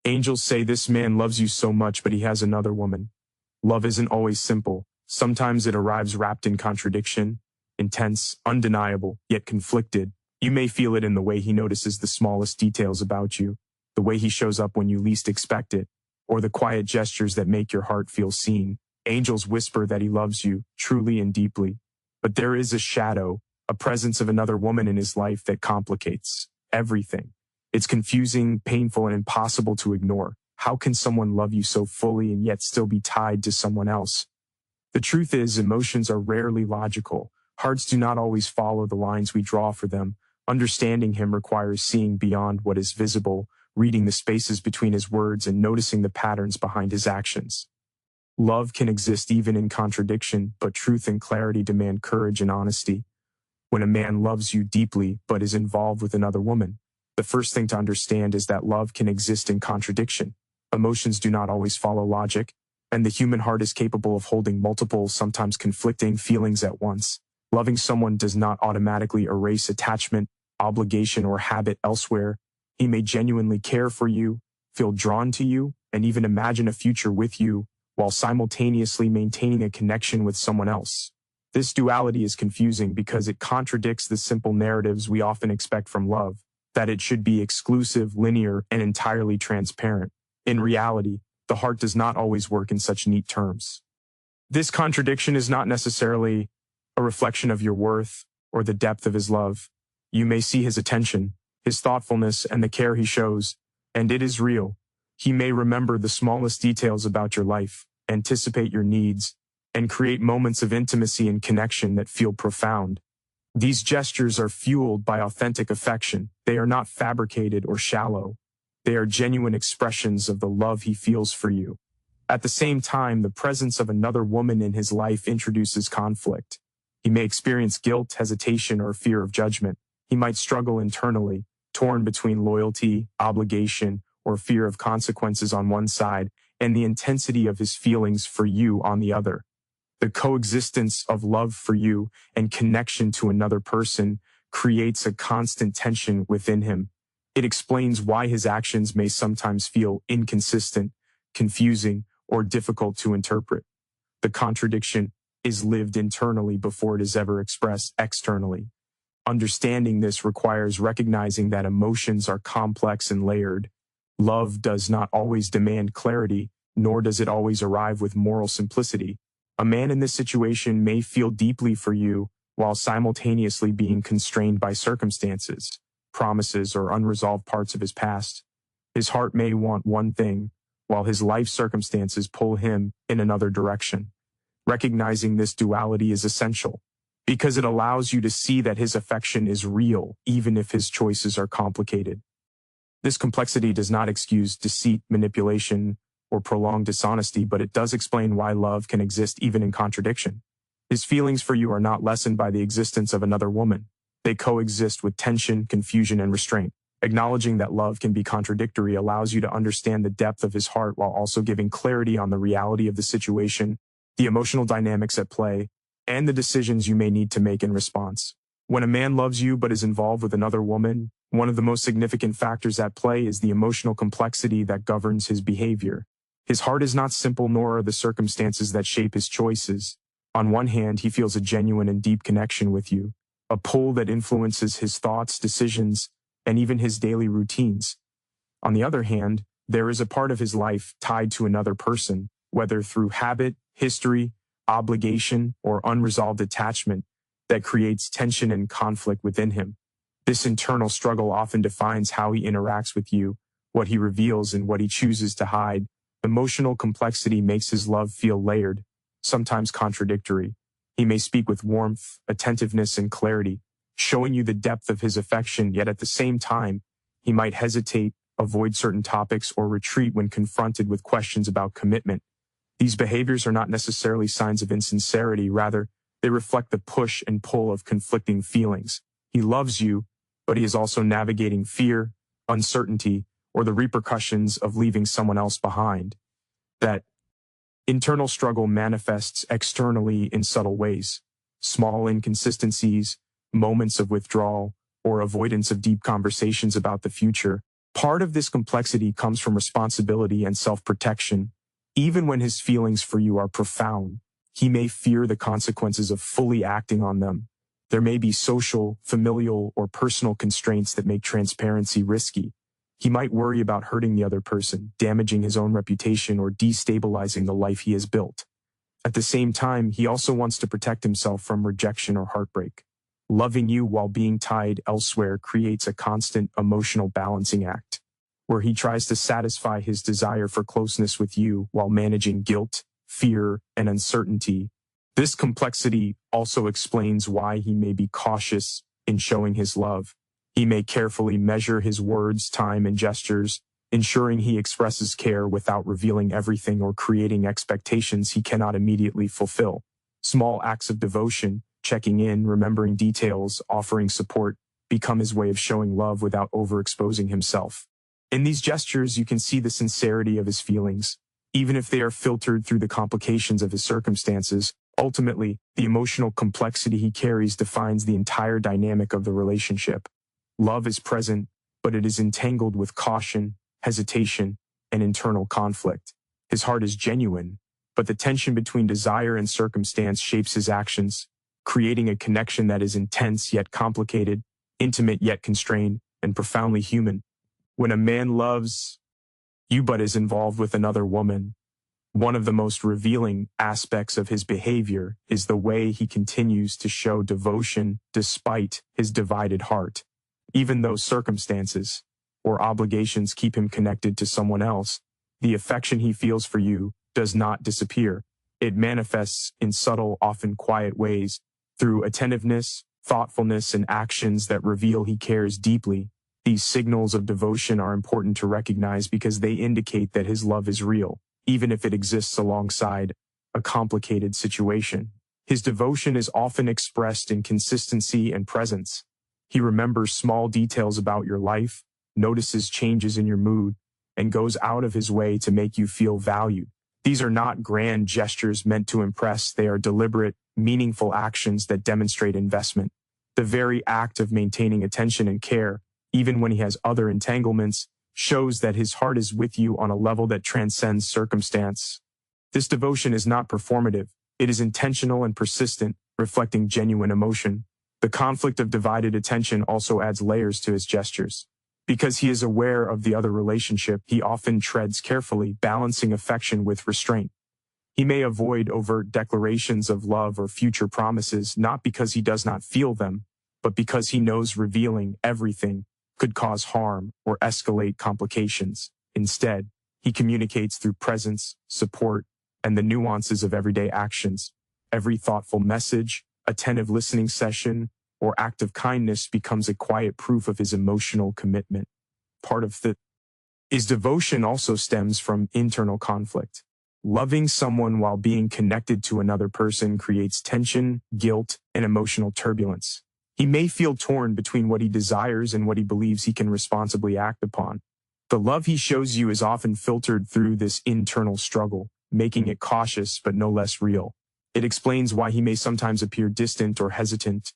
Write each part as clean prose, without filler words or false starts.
Angels say this man loves you so much, but he has another woman. Love isn't always simple. Sometimes it arrives wrapped in contradiction, intense, undeniable, yet conflicted. You may feel it in the way he notices the smallest details about you, the way he shows up when you least expect it, or the quiet gestures that make your heart feel seen. Angels whisper that he loves you, truly and deeply. But there is a shadow, a presence of another woman in his life that complicates everything. It's confusing, painful, and impossible to ignore. How can someone love you so fully and yet still be tied to someone else? The truth is, emotions are rarely logical. Hearts do not always follow the lines we draw for them. Understanding him requires seeing beyond what is visible, reading the spaces between his words, and noticing the patterns behind his actions. Love can exist even in contradiction, but truth and clarity demand courage and honesty. When a man loves you deeply but is involved with another woman, the first thing to understand is that love can exist in contradiction. Emotions do not always follow logic, and the human heart is capable of holding multiple, sometimes conflicting feelings at once. Loving someone does not automatically erase attachment, obligation, or habit elsewhere. He may genuinely care for you, feel drawn to you, and even imagine a future with you, while simultaneously maintaining a connection with someone else. This duality is confusing because it contradicts the simple narratives we often expect from love, that it should be exclusive, linear, and entirely transparent. In reality, the heart does not always work in such neat terms. This contradiction is not necessarily a reflection of your worth or the depth of his love. You may see his attention, his thoughtfulness, and the care he shows, and it is real. He may remember the smallest details about your life, anticipate your needs, and create moments of intimacy and connection that feel profound. These gestures are fueled by authentic affection. They are not fabricated or shallow. They are genuine expressions of the love he feels for you. At the same time, the presence of another woman in his life introduces conflict. He may experience guilt, hesitation, or fear of judgment. He might struggle internally, torn between loyalty, obligation, or fear of consequences on one side, and the intensity of his feelings for you on the other. The coexistence of love for you and connection to another person creates a constant tension within him. It explains why his actions may sometimes feel inconsistent, confusing, or difficult to interpret. The contradiction is lived internally before it is ever expressed externally. Understanding this requires recognizing that emotions are complex and layered. Love does not always demand clarity, nor does it always arrive with moral simplicity. A man in this situation may feel deeply for you while simultaneously being constrained by circumstances, promises, or unresolved parts of his past. His heart may want one thing, while his life circumstances pull him in another direction. Recognizing this duality is essential, because it allows you to see that his affection is real, even if his choices are complicated. This complexity does not excuse deceit, manipulation, or prolonged dishonesty, but it does explain why love can exist even in contradiction. His feelings for you are not lessened by the existence of another woman. They coexist with tension, confusion, and restraint. Acknowledging that love can be contradictory allows you to understand the depth of his heart while also giving clarity on the reality of the situation, the emotional dynamics at play, and the decisions you may need to make in response. When a man loves you but is involved with another woman, one of the most significant factors at play is the emotional complexity that governs his behavior. His heart is not simple, nor are the circumstances that shape his choices. On one hand, he feels a genuine and deep connection with you, a pull that influences his thoughts, decisions, and even his daily routines. On the other hand, there is a part of his life tied to another person, whether through habit, history, obligation, or unresolved attachment, that creates tension and conflict within him. This internal struggle often defines how he interacts with you, what he reveals, and what he chooses to hide. Emotional complexity makes his love feel layered, sometimes contradictory. He may speak with warmth, attentiveness, and clarity, showing you the depth of his affection, yet at the same time, he might hesitate, avoid certain topics, or retreat when confronted with questions about commitment. These behaviors are not necessarily signs of insincerity, rather, they reflect the push and pull of conflicting feelings. He loves you, but he is also navigating fear, uncertainty, or the repercussions of leaving someone else behind. That internal struggle manifests externally in subtle ways. Small inconsistencies, moments of withdrawal, or avoidance of deep conversations about the future Part of this complexity comes from responsibility and self-protection. Even when his feelings for you are profound, he may fear the consequences of fully acting on them. There may be social, familial, or personal constraints that make transparency risky. He might worry about hurting the other person, damaging his own reputation, or destabilizing the life he has built. At the same time, he also wants to protect himself from rejection or heartbreak. Loving you while being tied elsewhere creates a constant emotional balancing act, where he tries to satisfy his desire for closeness with you while managing guilt, fear, and uncertainty. This complexity also explains why he may be cautious in showing his love. He may carefully measure his words, time, and gestures, ensuring he expresses care without revealing everything or creating expectations he cannot immediately fulfill. Small acts of devotion, checking in, remembering details, offering support, become his way of showing love without overexposing himself. In these gestures, you can see the sincerity of his feelings, even if they are filtered through the complications of his circumstances. Ultimately, the emotional complexity he carries defines the entire dynamic of the relationship. Love is present, but it is entangled with caution, hesitation, and internal conflict. His heart is genuine, but the tension between desire and circumstance shapes his actions, creating a connection that is intense yet complicated, intimate yet constrained, and profoundly human. When a man loves you but is involved with another woman, one of the most revealing aspects of his behavior is the way he continues to show devotion despite his divided heart. Even though circumstances or obligations keep him connected to someone else, the affection he feels for you does not disappear. It manifests in subtle, often quiet ways, through attentiveness, thoughtfulness, and actions that reveal he cares deeply. These signals of devotion are important to recognize because they indicate that his love is real, even if it exists alongside a complicated situation. His devotion is often expressed in consistency and presence. He remembers small details about your life, notices changes in your mood, and goes out of his way to make you feel valued. These are not grand gestures meant to impress. They are deliberate, meaningful actions that demonstrate investment. The very act of maintaining attention and care, even when he has other entanglements, shows that his heart is with you on a level that transcends circumstance. This devotion is not performative. It is intentional and persistent, reflecting genuine emotion. The conflict of divided attention also adds layers to his gestures. Because he is aware of the other relationship, he often treads carefully, balancing affection with restraint. He may avoid overt declarations of love or future promises, not because he does not feel them, but because he knows revealing everything could cause harm or escalate complications. Instead, he communicates through presence, support, and the nuances of everyday actions. Every thoughtful message, attentive listening session, or act of kindness becomes a quiet proof of his emotional commitment. Part of his devotion also stems from internal conflict. Loving someone while being connected to another person creates tension, guilt, and emotional turbulence. He may feel torn between what he desires and what he believes he can responsibly act upon. The love he shows you is often filtered through this internal struggle, making it cautious but no less real. It explains why he may sometimes appear distant or hesitant.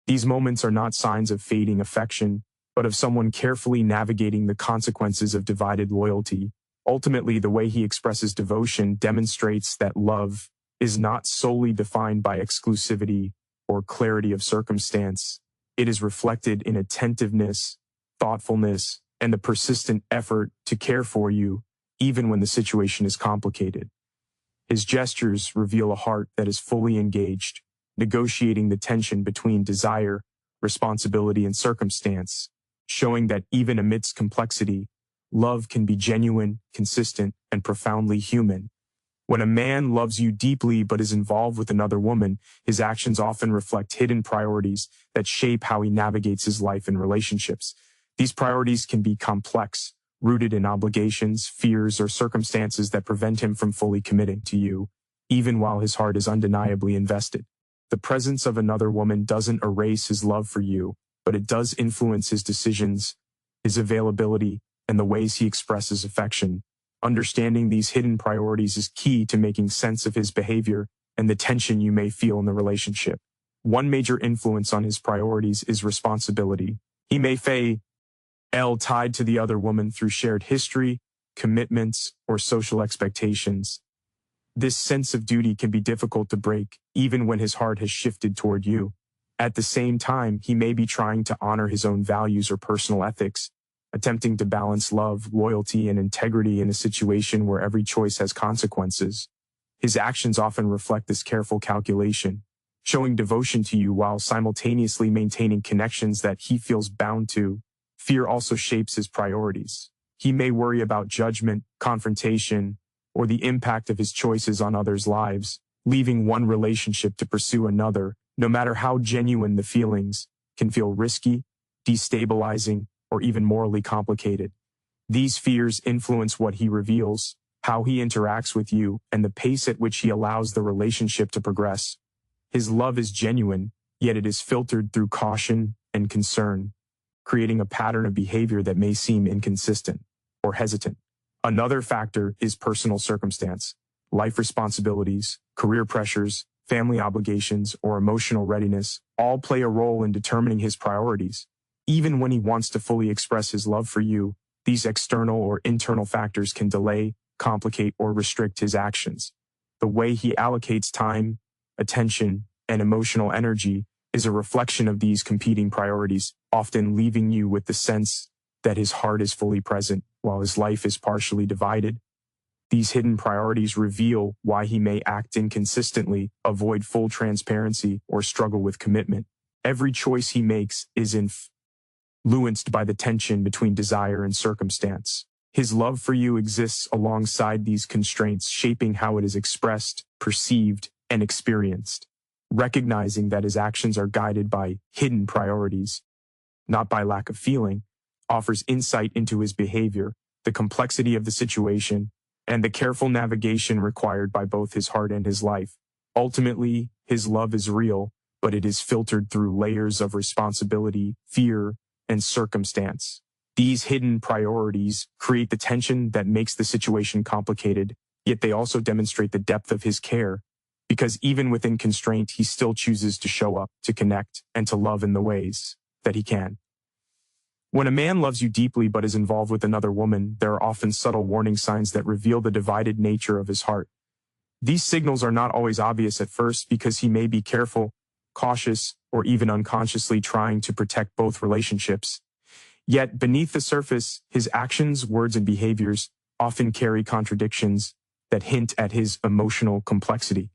These moments are not signs of fading affection, but of someone carefully navigating the consequences of divided loyalty. Ultimately, the way he expresses devotion demonstrates that love is not solely defined by exclusivity or clarity of circumstance. It is reflected in attentiveness, thoughtfulness, and the persistent effort to care for you, even when the situation is complicated. His gestures reveal a heart that is fully engaged, negotiating the tension between desire, responsibility, and circumstance, showing that even amidst complexity, love can be genuine, consistent, and profoundly human. When a man loves you deeply but is involved with another woman, his actions often reflect hidden priorities that shape how he navigates his life and relationships. These priorities can be complex, rooted in obligations, fears, or circumstances that prevent him from fully committing to you, even while his heart is undeniably invested. The presence of another woman doesn't erase his love for you, but it does influence his decisions, his availability, and the ways he expresses affection. Understanding these hidden priorities is key to making sense of his behavior and the tension you may feel in the relationship. One major influence on his priorities is responsibility. He may L tied to the other woman through shared history, commitments, or social expectations. This sense of duty can be difficult to break, even when his heart has shifted toward you. At the same time, he may be trying to honor his own values or personal ethics, attempting to balance love, loyalty, and integrity in a situation where every choice has consequences. His actions often reflect this careful calculation, showing devotion to you while simultaneously maintaining connections that he feels bound to. Fear also shapes his priorities. He may worry about judgment, confrontation, or the impact of his choices on others' lives, leaving one relationship to pursue another, no matter how genuine the feelings, can feel risky, destabilizing, or even morally complicated. These fears influence what he reveals, how he interacts with you, and the pace at which he allows the relationship to progress. His love is genuine, yet it is filtered through caution and concern, creating a pattern of behavior that may seem inconsistent or hesitant. Another factor is personal circumstance. Life responsibilities, career pressures, family obligations, or emotional readiness all play a role in determining his priorities. Even when he wants to fully express his love for you, these external or internal factors can delay, complicate, or restrict his actions. The way he allocates time, attention, and emotional energy is a reflection of these competing priorities, often leaving you with the sense that his heart is fully present while his life is partially divided. These hidden priorities reveal why he may act inconsistently, avoid full transparency, or struggle with commitment. Every choice he makes is influenced by the tension between desire and circumstance. His love for you exists alongside these constraints, shaping how it is expressed, perceived, and experienced. Recognizing that his actions are guided by hidden priorities, not by lack of feeling, offers insight into his behavior, the complexity of the situation, and the careful navigation required by both his heart and his life. Ultimately, his love is real, but it is filtered through layers of responsibility, fear, and circumstance. These hidden priorities create the tension that makes the situation complicated, yet they also demonstrate the depth of his care, because even within constraint, he still chooses to show up, to connect, and to love in the ways that he can. When a man loves you deeply but is involved with another woman, there are often subtle warning signs that reveal the divided nature of his heart. These signals are not always obvious at first because he may be careful, cautious, or even unconsciously trying to protect both relationships. Yet beneath the surface, his actions, words, and behaviors often carry contradictions that hint at his emotional complexity.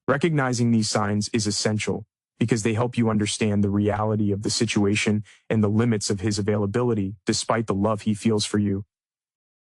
Recognizing these signs is essential because they help you understand the reality of the situation and the limits of his availability despite the love he feels for you.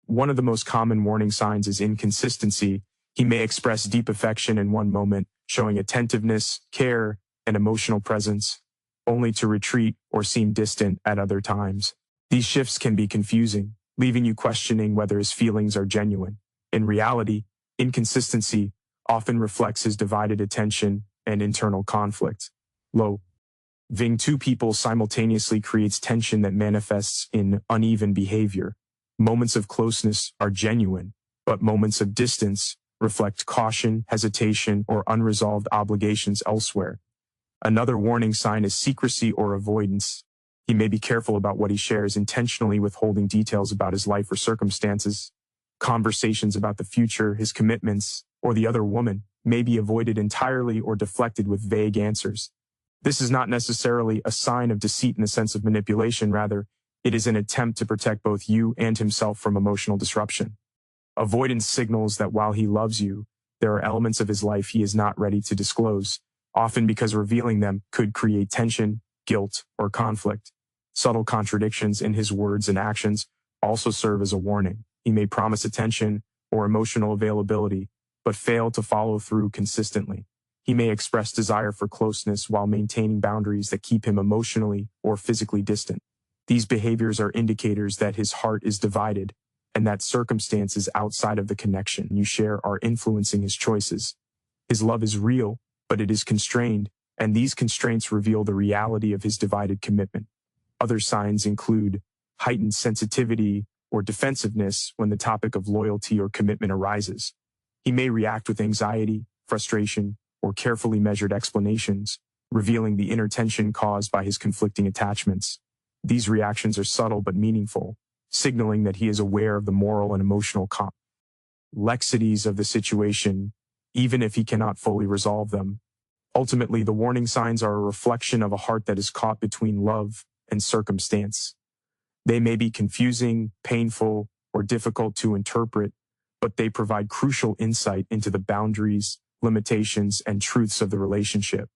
One of the most common warning signs is inconsistency. He may express deep affection in one moment, showing attentiveness, care, and emotional presence, only to retreat or seem distant at other times. These shifts can be confusing, leaving you questioning whether his feelings are genuine. In reality, inconsistency often reflects his divided attention and internal conflict. Loving two people simultaneously creates tension that manifests in uneven behavior. Moments of closeness are genuine, but moments of distance reflect caution, hesitation, or unresolved obligations elsewhere. Another warning sign is secrecy or avoidance. He may be careful about what he shares, intentionally withholding details about his life or circumstances. Conversations about the future, his commitments, or the other woman may be avoided entirely or deflected with vague answers. This is not necessarily a sign of deceit in the sense of manipulation, rather, it is an attempt to protect both you and himself from emotional disruption. Avoidance signals that while he loves you, there are elements of his life he is not ready to disclose, often because revealing them could create tension, guilt, or conflict. Subtle contradictions in his words and actions also serve as a warning. He may promise attention or emotional availability, but fail to follow through consistently. He may express desire for closeness while maintaining boundaries that keep him emotionally or physically distant. These behaviors are indicators that his heart is divided and that circumstances outside of the connection you share are influencing his choices. His love is real, but it is constrained, and these constraints reveal the reality of his divided commitment. Other signs include heightened sensitivity or defensiveness when the topic of loyalty or commitment arises. He may react with anxiety, frustration, or carefully measured explanations, revealing the inner tension caused by his conflicting attachments. These reactions are subtle but meaningful, signaling that he is aware of the moral and emotional complexities of the situation, even if he cannot fully resolve them. Ultimately, the warning signs are a reflection of a heart that is caught between love and circumstance. They may be confusing, painful, or difficult to interpret, but they provide crucial insight into the boundaries, limitations, and truths of the relationship.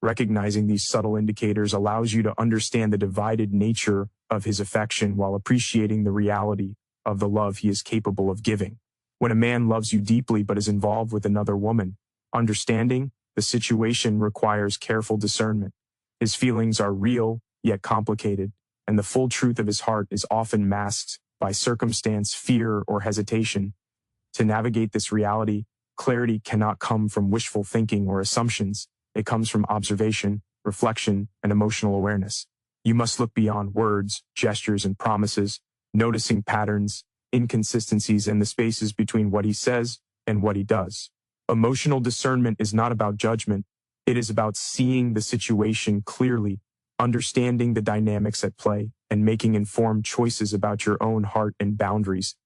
Recognizing these subtle indicators allows you to understand the divided nature of his affection while appreciating the reality of the love he is capable of giving. When a man loves you deeply but is involved with another woman, understanding the situation requires careful discernment. His feelings are real, yet complicated, and the full truth of his heart is often masked by circumstance, fear, or hesitation. To navigate this reality, clarity cannot come from wishful thinking or assumptions. It comes from observation, reflection, and emotional awareness. You must look beyond words, gestures, and promises, noticing patterns, inconsistencies, and the spaces between what he says and what he does. Emotional discernment is not about judgment. It is about seeing the situation clearly, understanding the dynamics at play, and making informed choices about your own heart and boundaries.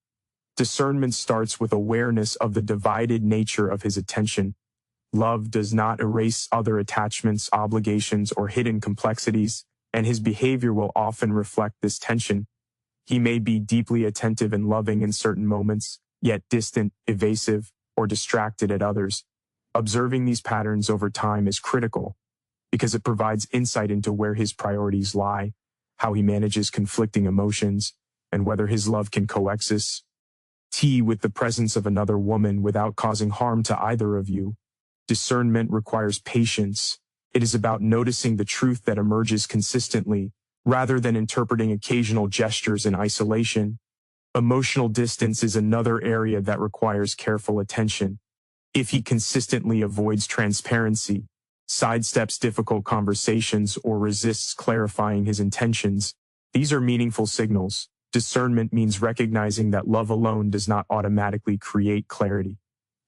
Discernment starts with awareness of the divided nature of his attention. Love does not erase other attachments, obligations, or hidden complexities, and his behavior will often reflect this tension. He may be deeply attentive and loving in certain moments, yet distant, evasive, or distracted at others. Observing these patterns over time is critical because it provides insight into where his priorities lie, how he manages conflicting emotions, and whether his love can coexist with the presence of another woman without causing harm to either of you. Discernment requires patience. It is about noticing the truth that emerges consistently, rather than interpreting occasional gestures in isolation. Emotional distance is another area that requires careful attention. If he consistently avoids transparency, sidesteps difficult conversations, or resists clarifying his intentions, these are meaningful signals. Discernment means recognizing that love alone does not automatically create clarity.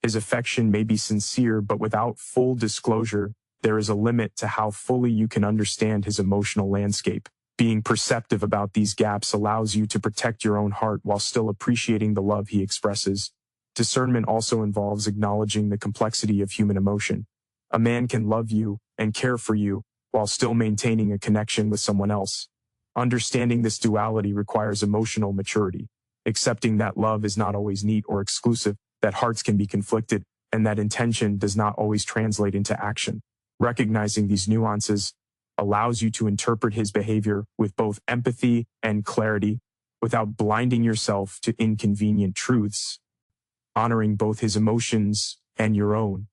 His affection may be sincere, but without full disclosure, there is a limit to how fully you can understand his emotional landscape. Being perceptive about these gaps allows you to protect your own heart while still appreciating the love he expresses. Discernment also involves acknowledging the complexity of human emotion. A man can love you and care for you while still maintaining a connection with someone else. Understanding this duality requires emotional maturity, accepting that love is not always neat or exclusive, that hearts can be conflicted, and that intention does not always translate into action. Recognizing these nuances allows you to interpret his behavior with both empathy and clarity without blinding yourself to inconvenient truths. Honoring both his emotions and your own